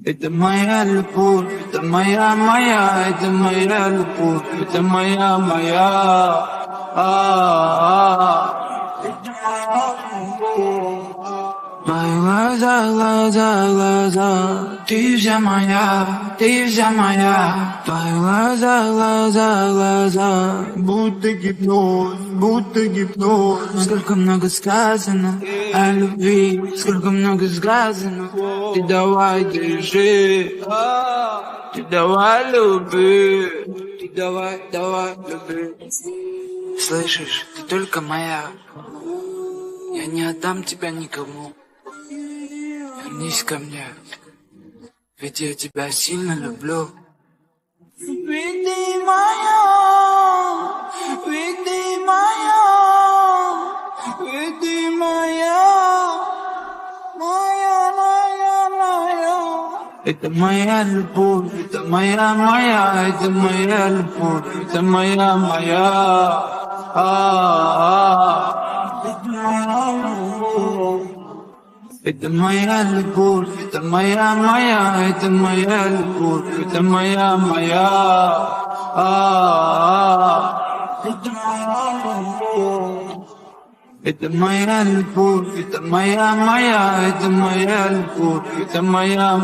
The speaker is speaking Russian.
Это моя любовь, это моя, это моя любовь, это моя. Это моя любовь. Мои глаза, ты вся моя, ты вся моя. Твои глаза, будто гипноз. Сколько много сказано о любви, сколько много сказано. Ты давай держи, ты давай люби, ты давай люби. Слышишь, ты только моя. Я не отдам тебя никому. Вернись ко мне, ведь я тебя сильно люблю. Ведь ты моя, ведь ты моя, ведь ты моя. Это моя любовь, это моя, это моя любовь, это моя. Это моя любовь, это моя, это моя любовь, это моя. Это моя любовь, это моя, это моя любовь, это моя.